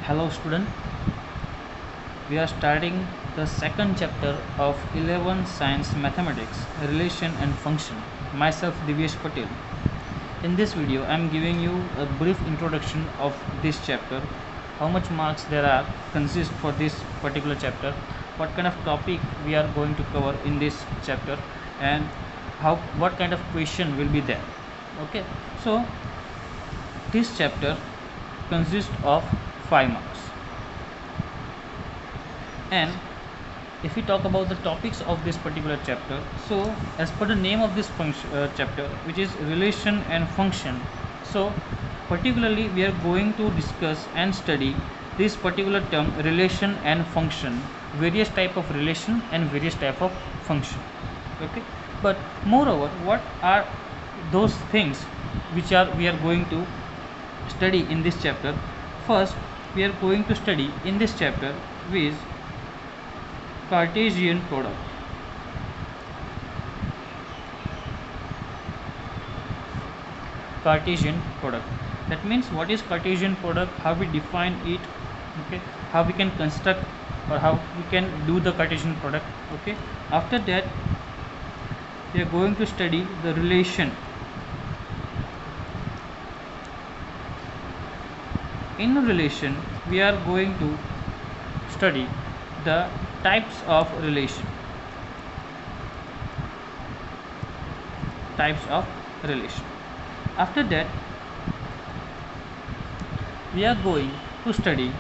Hello student, we are starting the second chapter of 11 Science Mathematics, Relation and Function. Myself Divyesh Patel. In this video I am giving you a brief introduction of this chapter, how much marks there are consist for this particular chapter, what kind of topic we are going to cover in this chapter, and what kind of question will be there. Okay, so this chapter consists of 5 marks. And if we talk about the topics of this particular chapter, so as per the name of this chapter, which is relation and function, so particularly we are going to discuss and study this particular term relation and function, various type of relation and various type of function. Okay, but moreover, what are those things which we are going to study in this chapter? First, we are going to study in this chapter with Cartesian product. Cartesian product. That means what is Cartesian product, how we define it, okay, how we can construct or how we can do the Cartesian product. Okay, after that we are going to study the relation. In relation we are going to study the types of relation. After that we are going to study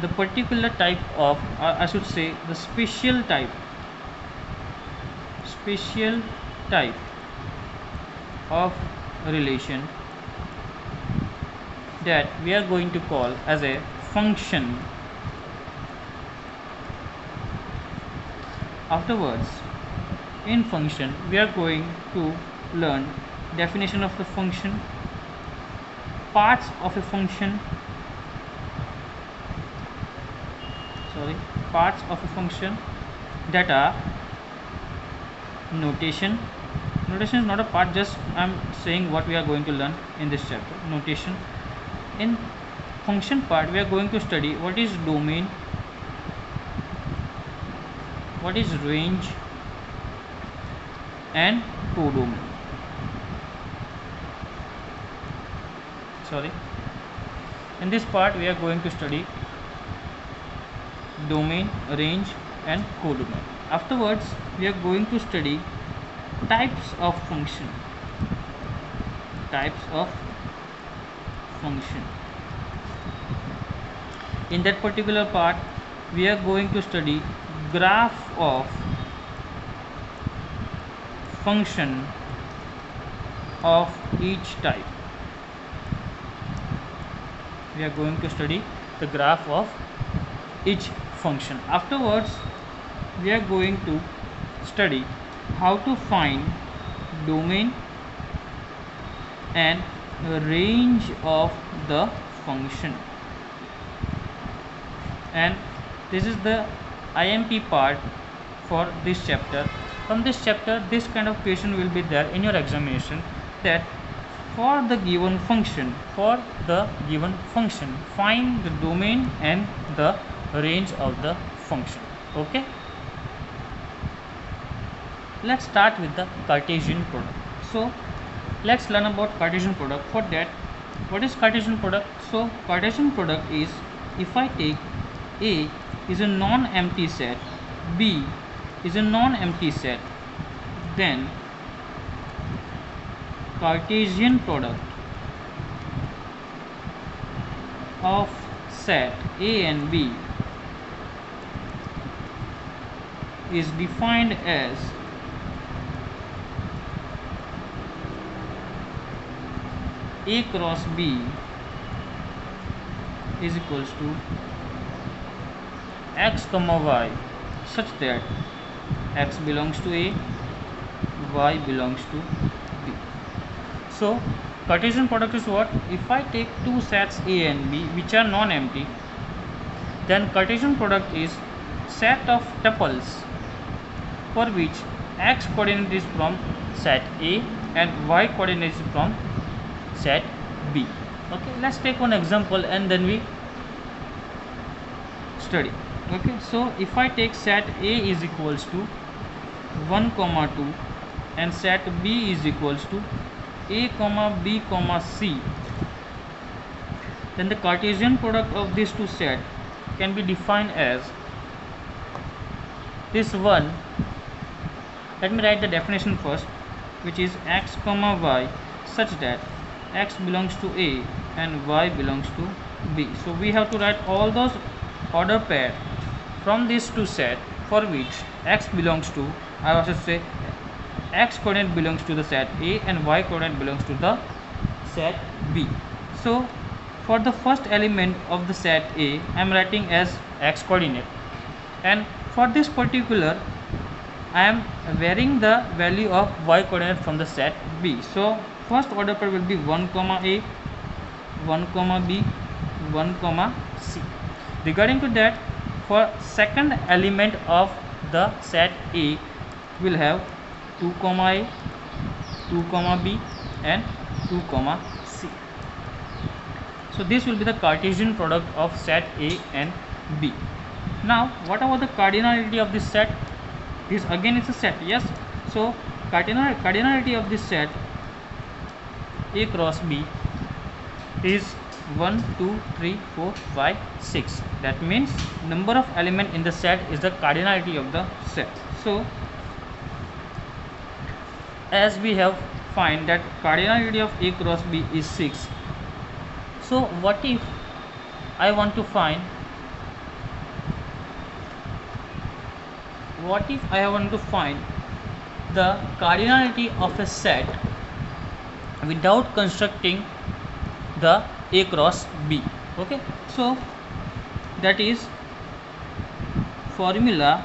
the particular type of, I should say the special type of relation that we are going to call as a function. Afterwards, in function we are going to learn definition of the function, parts of a function, that are notation. Notation is not a part, just I am saying what we are going to learn in this chapter. Notation. In function part we are going to study what is domain, what is range and codomain. In this part we are going to study domain, range and codomain. Afterwards we are going to study types of function. In that particular part we are going to study graph of function of each type. We are going to study the graph of each function. Afterwards we are going to study how to find domain and range of the function, and this is the IMP part for this chapter. From this chapter this kind of question will be there in your examination, that for the given function find the domain and the range of the function. Okay, let's start with the Cartesian product. So let's learn about Cartesian product. For that, what is Cartesian product? So Cartesian product is, if I take A is a non-empty set, B is a non-empty set, then Cartesian product of set A and B is defined as A cross B is equals to x comma y, such that x belongs to A, y belongs to B. So Cartesian product is what? If I take two sets A and B which are non-empty, then Cartesian product is set of tuples for which x coordinate is from set A and y coordinate is from set B. Okay, let's take one example and then we study. Okay, so if I take set A is equals to 1 comma 2 and set B is equals to A comma B comma C, then the Cartesian product of these two sets can be defined as this one. Let me write the definition first, which is x comma y such that x belongs to A and y belongs to B. So we have to write all those order pair from these two sets for which x belongs to, I also say x coordinate belongs to the set A and y coordinate belongs to the set B. So for the first element of the set A, I am writing as x coordinate, and for this particular I am varying the value of y coordinate from the set B. So first order pair will be 1 comma A, 1 comma B, 1 comma C. Regarding to that, for second element of the set A, will have 2 comma A, 2 comma B and 2 comma C. So this will be the Cartesian product of set A and B. Now what about the cardinality of this set? This again is a set, yes. So cardinality of this set A cross B is 1, 2, 3, 4, 5, 6. That means number of element in the set is the cardinality of the set. So as we have find that cardinality of A cross B is 6. So what if I want to find the cardinality of a set without constructing the A cross B? Okay, so that is formula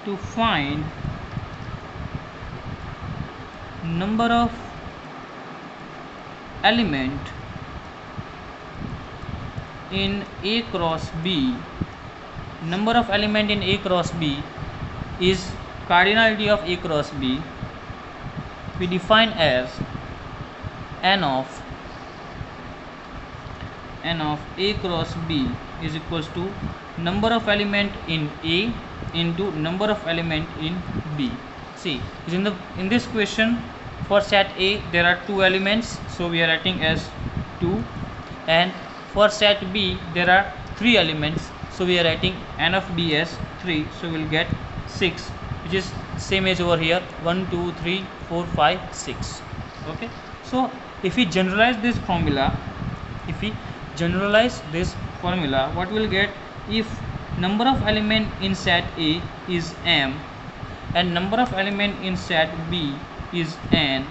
to find number of element in A cross B. Number of element in A cross B is cardinality of A cross B. We define as n of A cross B is equals to number of element in A into number of element in B. See, in this question for set A there are 2 elements, so we are writing as 2, and for set B there are 3 elements, so we are writing n of B as 3, so we will get 6, which is same as over here 1, 2, 3, 4, 5, 6. Okay, so if we generalize this formula, what we will get? If number of element in set A is m and number of element in set B is n,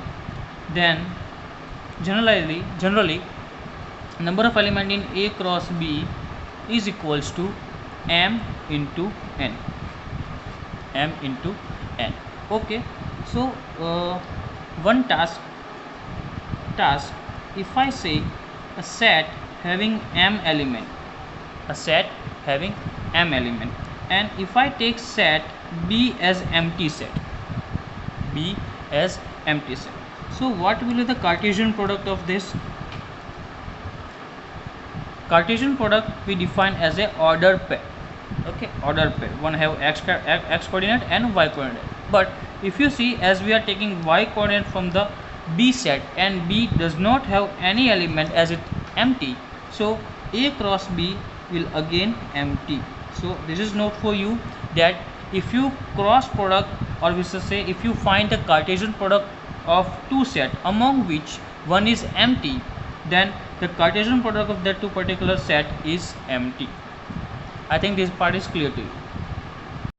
then generally number of element in A cross B is equals to m into n. Okay, so one task, if I say a set having m element, and if I take set B as empty set, so what will be the Cartesian product of this? Cartesian product we define as a order pair. Okay, order pair, one have x coordinate and y coordinate. But if you see, as we are taking y coordinate from the B set and B does not have any element as it empty, so A cross B will again empty. So this is note for you that if you cross product, or we should say if you find the Cartesian product of two sets among which one is empty, then the Cartesian product of that two particular set is empty. I think this part is clear to you.